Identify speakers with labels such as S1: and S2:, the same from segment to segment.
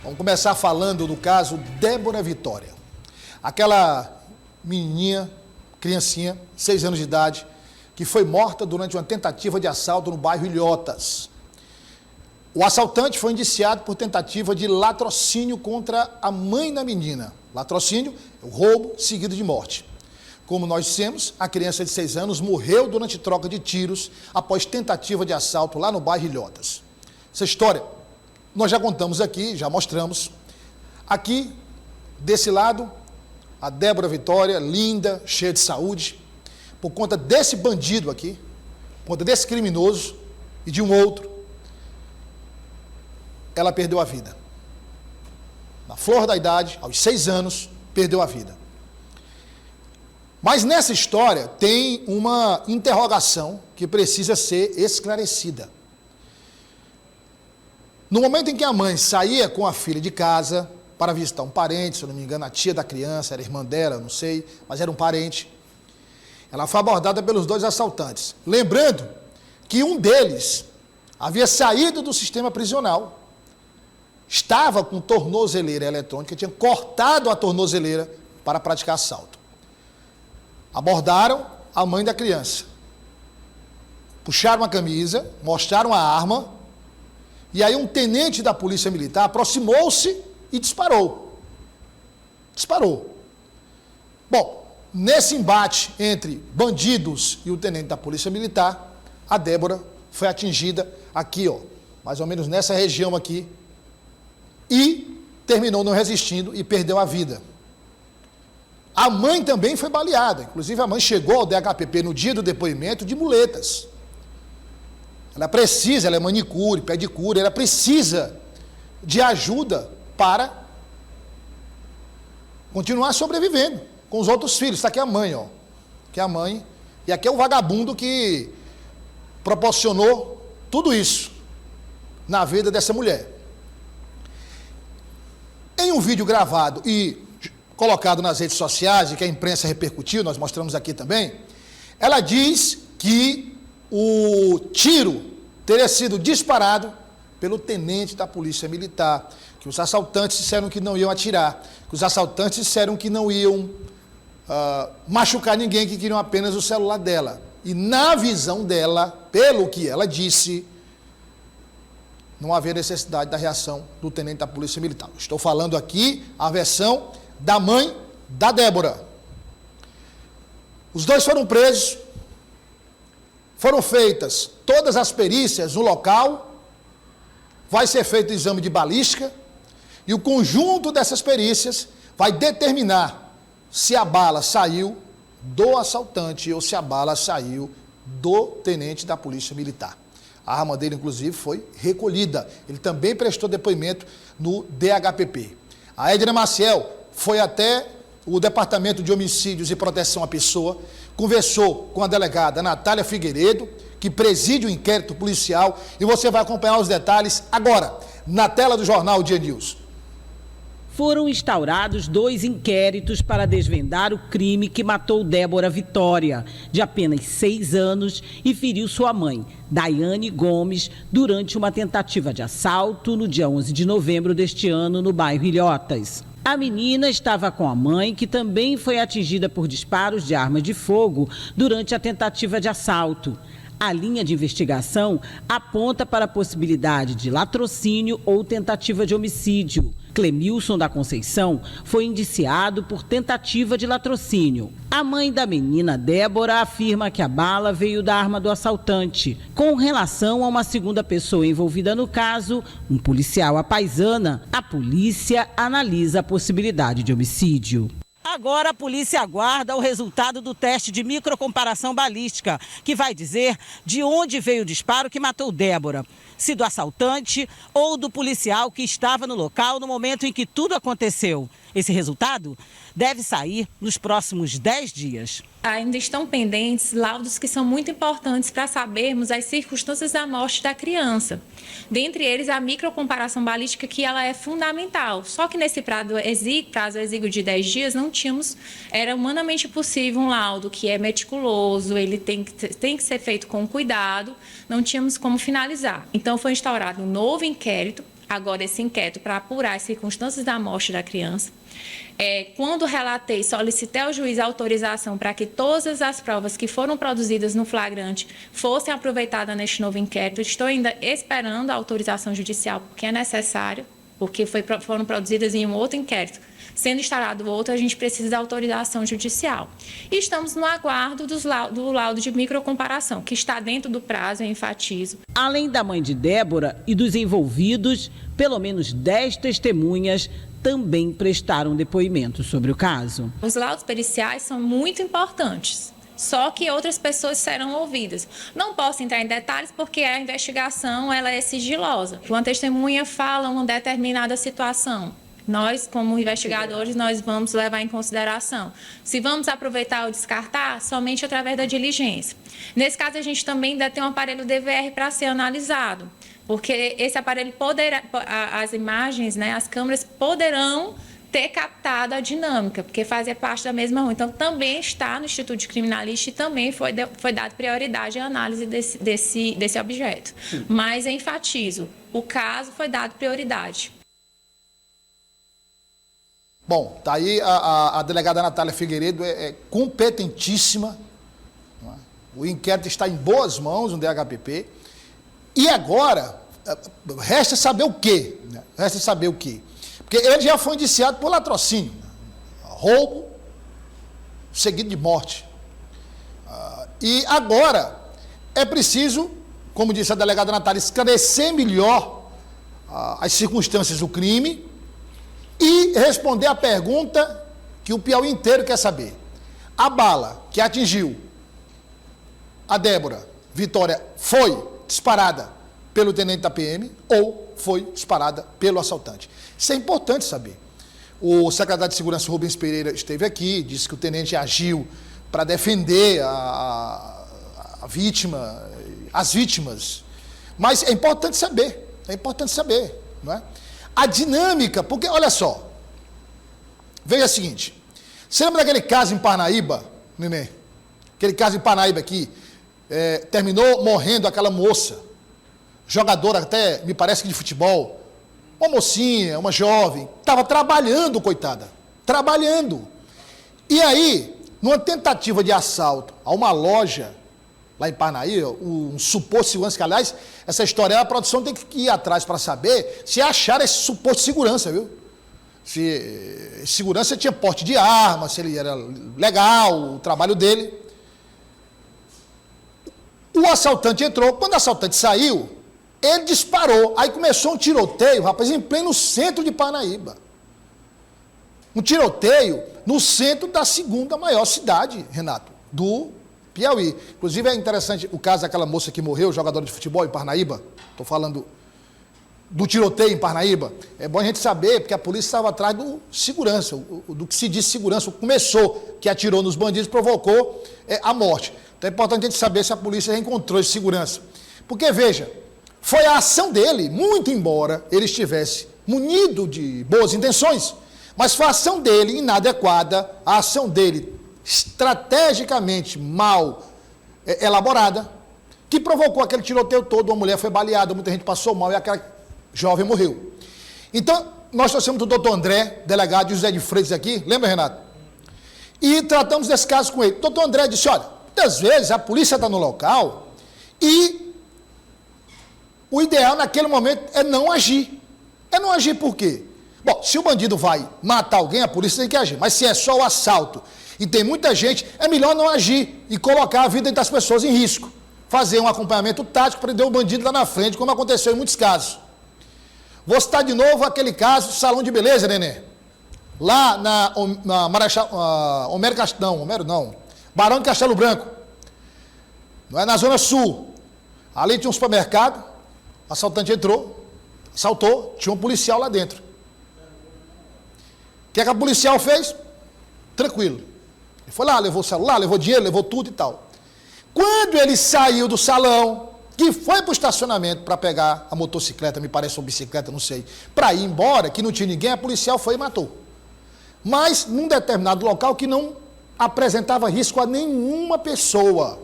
S1: Vamos começar falando do caso Débora Vitória. Aquela menininha, criancinha, 6 anos de idade, que foi morta durante uma tentativa de assalto no bairro Ilhotas. O assaltante foi indiciado por tentativa de latrocínio contra a mãe da menina. Latrocínio é o roubo seguido de morte. Como nós dissemos, a criança de 6 anos morreu durante troca de tiros após tentativa de assalto lá no bairro Ilhotas. Essa história nós já contamos aqui, já mostramos. Aqui, desse lado, a Débora Vitória, linda, cheia de saúde. Por conta desse bandido aqui, por conta desse criminoso e de um outro, ela perdeu a vida. Na flor da idade, aos 6 anos, perdeu a vida. Mas nessa história tem uma interrogação que precisa ser esclarecida. No momento em que a mãe saía com a filha de casa para visitar um parente, se eu não me engano, a tia da criança, era irmã dela, não sei, mas era um parente, ela foi abordada pelos 2 assaltantes. Lembrando que um deles havia saído do sistema prisional, estava com tornozeleira eletrônica, tinha cortado a tornozeleira para praticar assalto. Abordaram a mãe da criança, puxaram a camisa, mostraram a arma, e aí um tenente da Polícia Militar aproximou-se e disparou. Disparou. Bom, nesse embate entre bandidos e o tenente da Polícia Militar, a Débora foi atingida aqui, ó, mais ou menos nessa região aqui, e terminou não resistindo e perdeu a vida. A mãe também foi baleada, inclusive a mãe chegou ao DHPP no dia do depoimento de muletas. Ela é manicure, pedicure, ela precisa de ajuda para continuar sobrevivendo com os outros filhos. Está aqui a mãe, ó. Aqui é a mãe. E aqui é o vagabundo que proporcionou tudo isso na vida dessa mulher. Em um vídeo gravado e colocado nas redes sociais, e que a imprensa repercutiu, nós mostramos aqui também, ela diz que o tiro teria sido disparado pelo tenente da Polícia Militar, que os assaltantes disseram que não iam atirar, que os assaltantes disseram que não iam machucar ninguém, que queriam apenas o celular dela. E na visão dela, pelo que ela disse, não havia necessidade da reação do tenente da Polícia Militar. Estou falando aqui a versão da mãe da Débora. Os 2 foram presos, foram feitas todas as perícias no local, vai ser feito o exame de balística, e o conjunto dessas perícias vai determinar se a bala saiu do assaltante ou se a bala saiu do tenente da Polícia Militar. A arma dele, inclusive, foi recolhida. Ele também prestou depoimento no DHPP. A Edna Maciel foi até o Departamento de Homicídios e Proteção à Pessoa, conversou com a delegada Natália Figueiredo, que preside o inquérito policial, e você vai acompanhar os detalhes agora, na tela do Jornal Dia News.
S2: Foram instaurados 2 inquéritos para desvendar o crime que matou Débora Vitória, de apenas 6 anos, e feriu sua mãe, Daiane Gomes, durante uma tentativa de assalto no dia 11 de novembro deste ano, no bairro Ilhotas. A menina estava com a mãe, que também foi atingida por disparos de arma de fogo durante a tentativa de assalto. A linha de investigação aponta para a possibilidade de latrocínio ou tentativa de homicídio. Clemilson da Conceição foi indiciado por tentativa de latrocínio. A mãe da menina Débora afirma que a bala veio da arma do assaltante. Com relação a uma segunda pessoa envolvida no caso, um policial apaisana, a polícia analisa a possibilidade de homicídio. Agora a polícia aguarda o resultado do teste de microcomparação balística, que vai dizer de onde veio o disparo que matou Débora, se do assaltante ou do policial que estava no local no momento em que tudo aconteceu. Esse resultado deve sair nos próximos 10 dias.
S3: Ainda estão pendentes laudos que são muito importantes para sabermos as circunstâncias da morte da criança. Dentre eles, a microcomparação balística, que ela é fundamental. Só que nesse prazo exíguo de 10 dias, não tínhamos, era humanamente possível um laudo que é meticuloso, ele tem que ser feito com cuidado, não tínhamos como finalizar. Então, foi instaurado um novo inquérito agora esse inquérito para apurar as circunstâncias da morte da criança. Quando relatei, solicitei ao juiz a autorização para que todas as provas que foram produzidas no flagrante fossem aproveitadas neste novo inquérito. Estou ainda esperando a autorização judicial, porque é necessário, porque foram produzidas em um outro inquérito. Sendo instaurado outro, a gente precisa da autorização judicial. E estamos no aguardo do laudo de microcomparação, que está dentro do prazo, eu enfatizo.
S2: Além da mãe de Débora e dos envolvidos, pelo menos 10 testemunhas também prestaram depoimento sobre o caso.
S3: Os laudos periciais são muito importantes, só que outras pessoas serão ouvidas. Não posso entrar em detalhes porque a investigação ela é sigilosa. Uma testemunha fala uma determinada situação. Nós, como investigadores, nós vamos levar em consideração. Se vamos aproveitar ou descartar, somente através da diligência. Nesse caso, a gente também ainda tem um aparelho DVR para ser analisado, porque esse aparelho poderá, as imagens, né, as câmeras poderão ter captado a dinâmica, porque fazia parte da mesma rua. Então, também está no Instituto de Criminalística e também foi dado prioridade à análise desse objeto. Mas, enfatizo, o caso foi dado prioridade.
S1: Bom, tá aí a delegada Natália Figueiredo é competentíssima. Não é? O inquérito está em boas mãos no DHPP. E agora, resta saber o quê? Né? Resta saber o quê? Porque ele já foi indiciado por latrocínio, roubo, seguido de morte. E agora é preciso, como disse a delegada Natália, esclarecer melhor as circunstâncias do crime e responder a pergunta que o Piauí inteiro quer saber. A bala que atingiu a Débora Vitória foi disparada pelo tenente da PM ou foi disparada pelo assaltante? Isso é importante saber. O secretário de Segurança, Rubens Pereira, esteve aqui, disse que o tenente agiu para defender a vítima, as vítimas. Mas é importante saber, não é? A dinâmica, porque, olha só, veja o seguinte, você lembra daquele caso em Parnaíba, Nenê? Aquele caso em Parnaíba que terminou morrendo aquela moça, jogadora até, me parece que de futebol, uma mocinha, uma jovem, estava trabalhando, coitada, trabalhando. E aí, numa tentativa de assalto a uma loja, lá em Parnaíba, um suposto segurança, que aliás, essa história, a produção tem que ir atrás para saber se acharam esse suposto segurança, viu? Se segurança tinha porte de arma, se ele era legal, o trabalho dele. O assaltante entrou, quando o assaltante saiu, ele disparou, aí começou um tiroteio, rapaz, em pleno centro de Parnaíba. Um tiroteio no centro da segunda maior cidade, Renato, do Piauí. Inclusive é interessante o caso daquela moça que morreu, jogadora de futebol em Parnaíba. Estou falando do tiroteio em Parnaíba. É bom a gente saber, porque a polícia estava atrás do segurança, do que se diz segurança. Começou, que atirou nos bandidos, provocou a morte. Então é importante a gente saber se a polícia reencontrou esse segurança. Porque, veja, foi a ação dele, muito embora ele estivesse munido de boas intenções, mas foi a ação dele inadequada, a ação dele estrategicamente mal elaborada, que provocou aquele tiroteio todo. Uma mulher foi baleada, muita gente passou mal e aquela jovem morreu. Então, nós trouxemos o doutor André, delegado de José de Freitas aqui, lembra, Renato? E tratamos desse caso com ele. O doutor André disse, olha, muitas vezes a polícia está no local e o ideal naquele momento é não agir. É não agir por quê? Bom, se o bandido vai matar alguém, a polícia tem que agir. Mas se é só o assalto e tem muita gente, é melhor não agir e colocar a vida das pessoas em risco. Fazer um acompanhamento tático, prender o bandido lá na frente, como aconteceu em muitos casos. Vou citar de novo aquele caso do salão de beleza, Nenê. Lá na Marechal... Barão de Castelo Branco. Não é, na Zona Sul. Ali tinha um supermercado, o assaltante entrou, assaltou, tinha um policial lá dentro. O que a policial fez? Tranquilo. Ele foi lá, levou o celular, levou dinheiro, levou tudo e tal. Quando ele saiu do salão, que foi para o estacionamento para pegar a motocicleta, me parece uma bicicleta, não sei, para ir embora, que não tinha ninguém, a policial foi e matou. Mas num determinado local que não apresentava risco a nenhuma pessoa.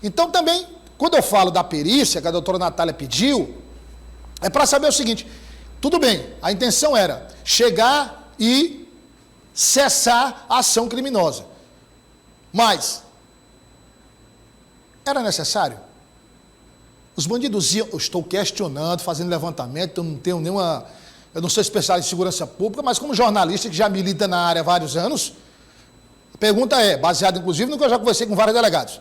S1: Então também, quando eu falo da perícia, que a doutora Natália pediu, É para saber o seguinte, tudo bem, a intenção era chegar e cessar a ação criminosa. Mas, era necessário? Os bandidos iam, eu estou questionando, fazendo levantamento, eu não tenho nenhuma... Eu não sou especialista em segurança pública, mas como jornalista que já milita na área há vários anos, a pergunta é, baseada inclusive no que eu já conversei com vários delegados,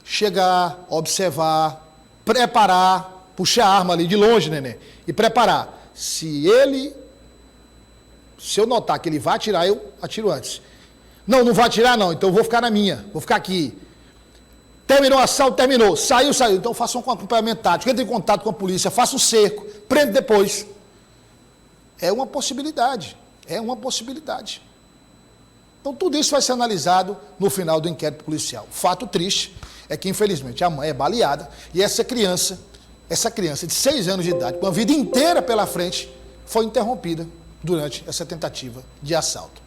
S1: chegar, observar, preparar, puxar a arma ali de longe, neném, e preparar. Se eu notar que ele vai atirar, eu atiro antes. Não vai atirar não, então eu vou ficar na minha, vou ficar aqui. Terminou o assalto, terminou, saiu, então faça um acompanhamento tático, entre em contato com a polícia, faça um cerco, prende depois. É uma possibilidade. Então, tudo isso vai ser analisado no final do inquérito policial. Fato triste é que, infelizmente, a mãe é baleada e essa criança de 6 anos de idade, com a vida inteira pela frente, foi interrompida durante essa tentativa de assalto.